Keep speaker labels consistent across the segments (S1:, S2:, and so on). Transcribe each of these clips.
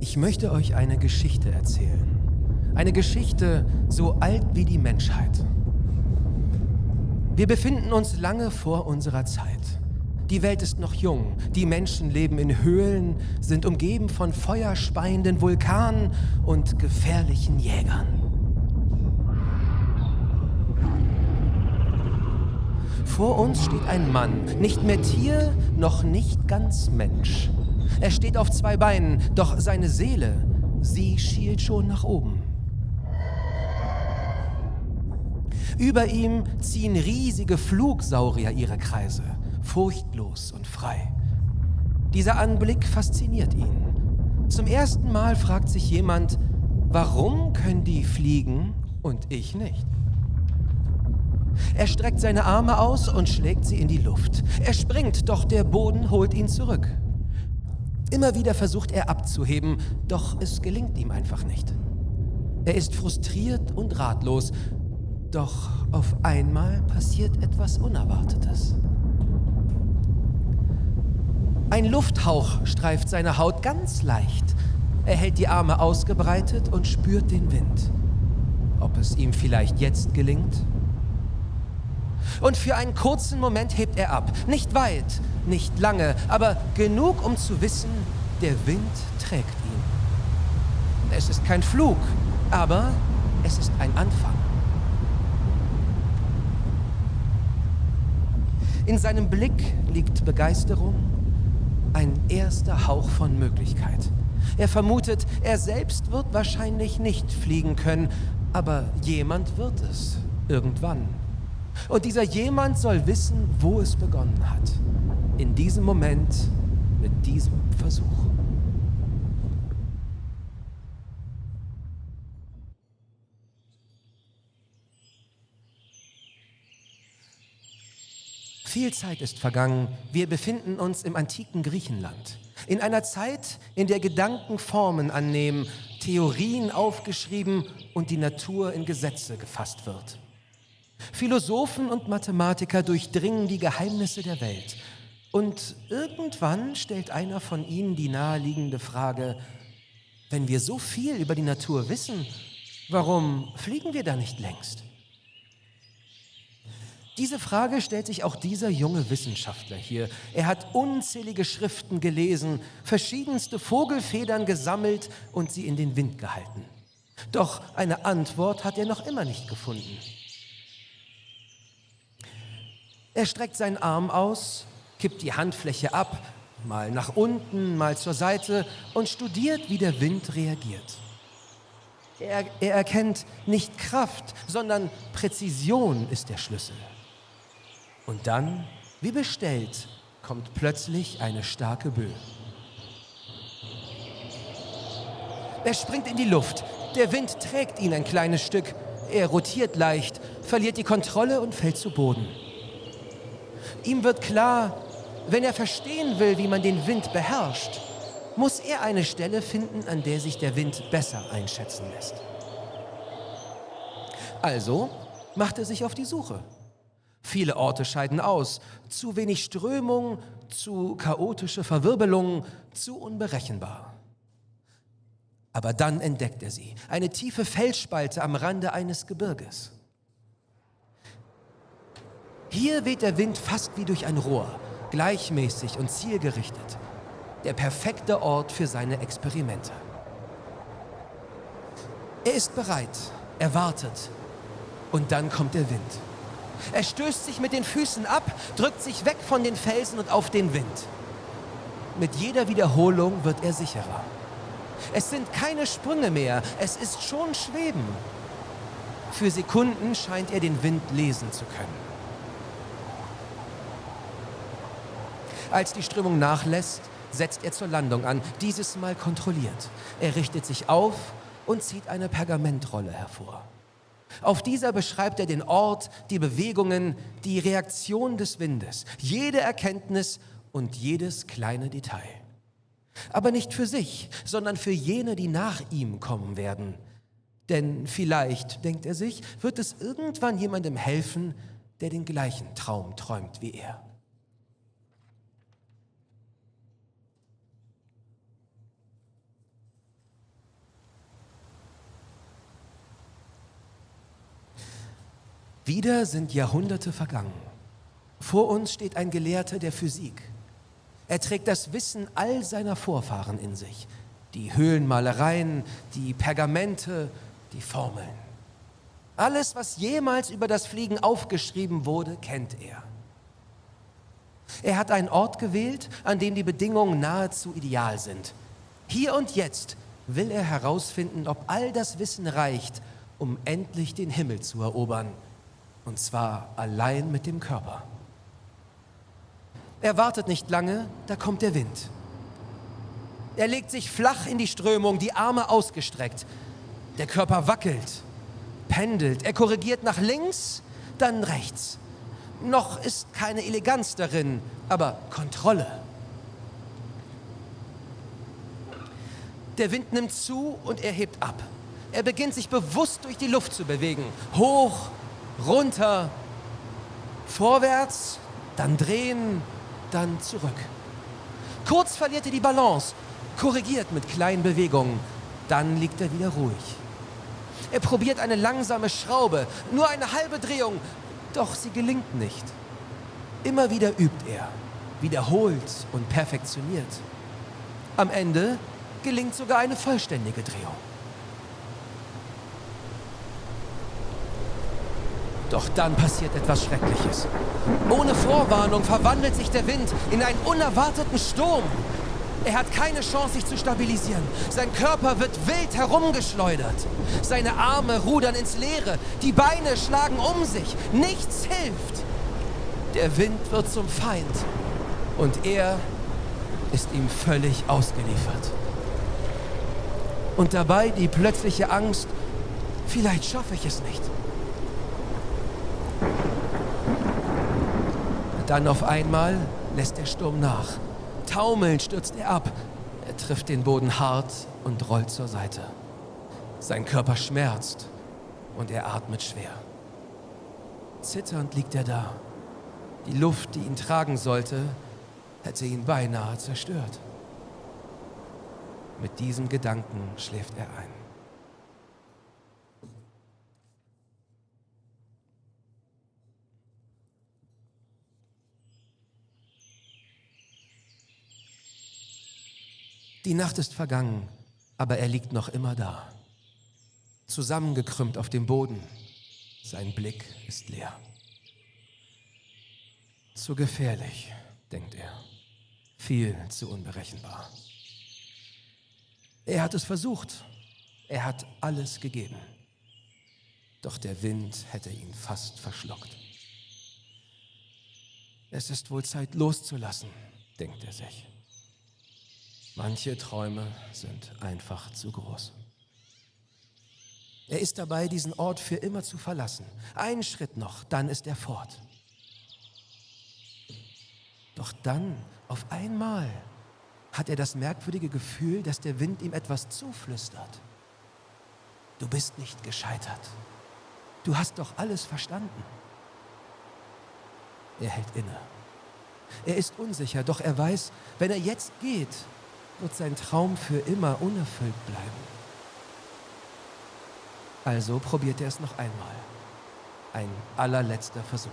S1: Ich möchte euch eine Geschichte erzählen. Eine Geschichte so alt wie die Menschheit. Wir befinden uns lange vor unserer Zeit. Die Welt ist noch jung, die Menschen leben in Höhlen, sind umgeben von feuerspeienden Vulkanen und gefährlichen Jägern. Vor uns steht ein Mann, nicht mehr Tier, noch nicht ganz Mensch. Er steht auf zwei Beinen, doch seine Seele, sie schielt schon nach oben. Über ihm ziehen riesige Flugsaurier ihre Kreise, furchtlos und frei. Dieser Anblick fasziniert ihn. Zum ersten Mal fragt sich jemand, warum können die fliegen und ich nicht? Er streckt seine Arme aus und schlägt sie in die Luft. Er springt, doch der Boden holt ihn zurück. Immer wieder versucht er abzuheben, doch es gelingt ihm einfach nicht. Er ist frustriert und ratlos, doch auf einmal passiert etwas Unerwartetes. Ein Lufthauch streift seine Haut ganz leicht. Er hält die Arme ausgebreitet und spürt den Wind. Ob es ihm vielleicht jetzt gelingt? Und für einen kurzen Moment hebt er ab. Nicht weit, nicht lange, aber genug, um zu wissen, der Wind trägt ihn. Es ist kein Flug, aber es ist ein Anfang. In seinem Blick liegt Begeisterung, ein erster Hauch von Möglichkeit. Er vermutet, er selbst wird wahrscheinlich nicht fliegen können, aber jemand wird es, irgendwann. Und dieser jemand soll wissen, wo es begonnen hat. In diesem Moment, mit diesem Versuch. Viel Zeit ist vergangen. Wir befinden uns im antiken Griechenland. In einer Zeit, in der Gedanken Formen annehmen, Theorien aufgeschrieben und die Natur in Gesetze gefasst wird. Philosophen und Mathematiker durchdringen die Geheimnisse der Welt. Und irgendwann stellt einer von ihnen die naheliegende Frage, wenn wir so viel über die Natur wissen, warum fliegen wir da nicht längst? Diese Frage stellt sich auch dieser junge Wissenschaftler hier. Er hat unzählige Schriften gelesen, verschiedenste Vogelfedern gesammelt und sie in den Wind gehalten. Doch eine Antwort hat er noch immer nicht gefunden. Er streckt seinen Arm aus, kippt die Handfläche ab, mal nach unten, mal zur Seite und studiert, wie der Wind reagiert. Er erkennt, nicht Kraft, sondern Präzision ist der Schlüssel. Und dann, wie bestellt, kommt plötzlich eine starke Böe. Er springt in die Luft. Der Wind trägt ihn ein kleines Stück. Er rotiert leicht, verliert die Kontrolle und fällt zu Boden. Ihm wird klar, wenn er verstehen will, wie man den Wind beherrscht, muss er eine Stelle finden, an der sich der Wind besser einschätzen lässt. Also macht er sich auf die Suche. Viele Orte scheiden aus. Zu wenig Strömung, zu chaotische Verwirbelungen, zu unberechenbar. Aber dann entdeckt er sie. Eine tiefe Felsspalte am Rande eines Gebirges. Hier weht der Wind fast wie durch ein Rohr, gleichmäßig und zielgerichtet. Der perfekte Ort für seine Experimente. Er ist bereit, er wartet. Und dann kommt der Wind. Er stößt sich mit den Füßen ab, drückt sich weg von den Felsen und auf den Wind. Mit jeder Wiederholung wird er sicherer. Es sind keine Sprünge mehr, es ist schon Schweben. Für Sekunden scheint er den Wind lesen zu können. Als die Strömung nachlässt, setzt er zur Landung an, dieses Mal kontrolliert. Er richtet sich auf und zieht eine Pergamentrolle hervor. Auf dieser beschreibt er den Ort, die Bewegungen, die Reaktion des Windes, jede Erkenntnis und jedes kleine Detail. Aber nicht für sich, sondern für jene, die nach ihm kommen werden. Denn vielleicht, denkt er sich, wird es irgendwann jemandem helfen, der den gleichen Traum träumt wie er. Wieder sind Jahrhunderte vergangen. Vor uns steht ein Gelehrter der Physik. Er trägt das Wissen all seiner Vorfahren in sich. Die Höhlenmalereien, die Pergamente, die Formeln. Alles, was jemals über das Fliegen aufgeschrieben wurde, kennt er. Er hat einen Ort gewählt, an dem die Bedingungen nahezu ideal sind. Hier und jetzt will er herausfinden, ob all das Wissen reicht, um endlich den Himmel zu erobern. Und zwar allein mit dem Körper. Er wartet nicht lange, da kommt der Wind. Er legt sich flach in die Strömung, die Arme ausgestreckt. Der Körper wackelt, pendelt, er korrigiert nach links, dann rechts. Noch ist keine Eleganz darin, aber Kontrolle. Der Wind nimmt zu und er hebt ab. Er beginnt sich bewusst durch die Luft zu bewegen. Hoch, runter, vorwärts, dann drehen, dann zurück. Kurz verliert er die Balance, korrigiert mit kleinen Bewegungen. Dann liegt er wieder ruhig. Er probiert eine langsame Schraube, nur eine halbe Drehung, doch sie gelingt nicht. Immer wieder übt er, wiederholt und perfektioniert. Am Ende gelingt sogar eine vollständige Drehung. Doch dann passiert etwas Schreckliches. Ohne Vorwarnung verwandelt sich der Wind in einen unerwarteten Sturm. Er hat keine Chance, sich zu stabilisieren. Sein Körper wird wild herumgeschleudert. Seine Arme rudern ins Leere. Die Beine schlagen um sich. Nichts hilft. Der Wind wird zum Feind. Und er ist ihm völlig ausgeliefert. Und dabei die plötzliche Angst, vielleicht schaffe ich es nicht. Dann auf einmal lässt der Sturm nach. Taumelnd stürzt er ab. Er trifft den Boden hart und rollt zur Seite. Sein Körper schmerzt und er atmet schwer. Zitternd liegt er da. Die Luft, die ihn tragen sollte, hätte ihn beinahe zerstört. Mit diesem Gedanken schläft er ein. Die Nacht ist vergangen, aber er liegt noch immer da. Zusammengekrümmt auf dem Boden. Sein Blick ist leer. Zu gefährlich, denkt er. Viel zu unberechenbar. Er hat es versucht. Er hat alles gegeben. Doch der Wind hätte ihn fast verschluckt. Es ist wohl Zeit loszulassen, denkt er sich. Manche Träume sind einfach zu groß. Er ist dabei, diesen Ort für immer zu verlassen. Einen Schritt noch, dann ist er fort. Doch dann, auf einmal, hat er das merkwürdige Gefühl, dass der Wind ihm etwas zuflüstert. Du bist nicht gescheitert. Du hast doch alles verstanden. Er hält inne. Er ist unsicher, doch er weiß, wenn er jetzt geht, wird sein Traum für immer unerfüllt bleiben. Also probiert er es noch einmal. Ein allerletzter Versuch.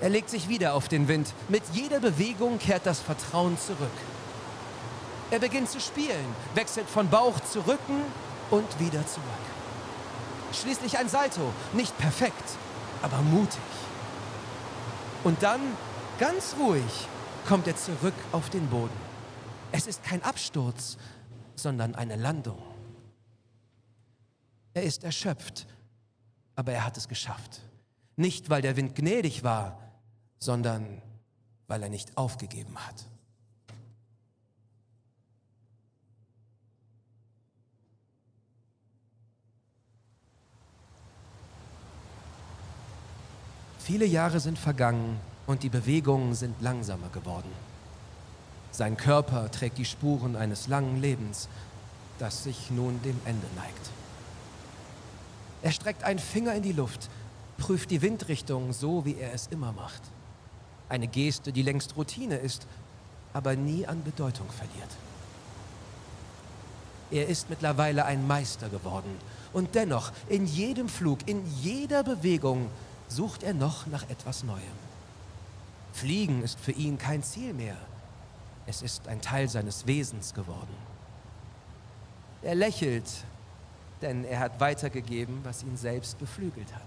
S1: Er legt sich wieder auf den Wind. Mit jeder Bewegung kehrt das Vertrauen zurück. Er beginnt zu spielen, wechselt von Bauch zu Rücken und wieder zurück. Schließlich ein Salto, nicht perfekt, aber mutig. Und dann, ganz ruhig, kommt er zurück auf den Boden. Es ist kein Absturz, sondern eine Landung. Er ist erschöpft, aber er hat es geschafft. Nicht, weil der Wind gnädig war, sondern weil er nicht aufgegeben hat. Viele Jahre sind vergangen und die Bewegungen sind langsamer geworden. Sein Körper trägt die Spuren eines langen Lebens, das sich nun dem Ende neigt. Er streckt einen Finger in die Luft, prüft die Windrichtung so, wie er es immer macht. Eine Geste, die längst Routine ist, aber nie an Bedeutung verliert. Er ist mittlerweile ein Meister geworden. Und dennoch, in jedem Flug, in jeder Bewegung, sucht er noch nach etwas Neuem. Fliegen ist für ihn kein Ziel mehr. Es ist ein Teil seines Wesens geworden. Er lächelt, denn er hat weitergegeben, was ihn selbst beflügelt hat.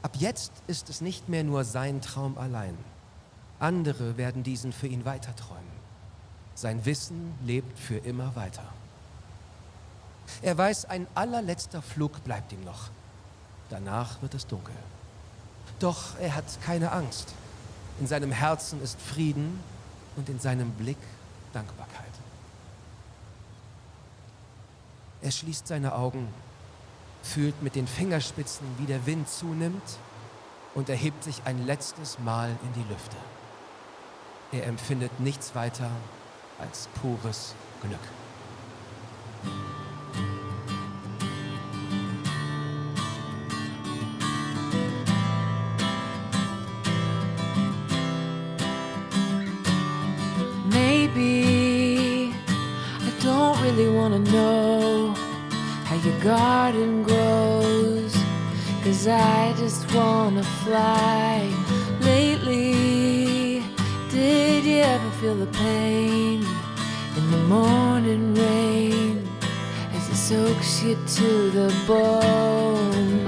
S1: Ab jetzt ist es nicht mehr nur sein Traum allein. Andere werden diesen für ihn weiterträumen. Sein Wissen lebt für immer weiter. Er weiß, ein allerletzter Flug bleibt ihm noch. Danach wird es dunkel. Doch er hat keine Angst. In seinem Herzen ist Frieden und in seinem Blick Dankbarkeit. Er schließt seine Augen, fühlt mit den Fingerspitzen, wie der Wind zunimmt und erhebt sich ein letztes Mal in die Lüfte. Er empfindet nichts weiter als pures Glück.
S2: Maybe I don't really wanna know how your garden grows, 'cause I just wanna fly. Lately, did you ever feel the pain in the morning rain as it soaks you to the bone?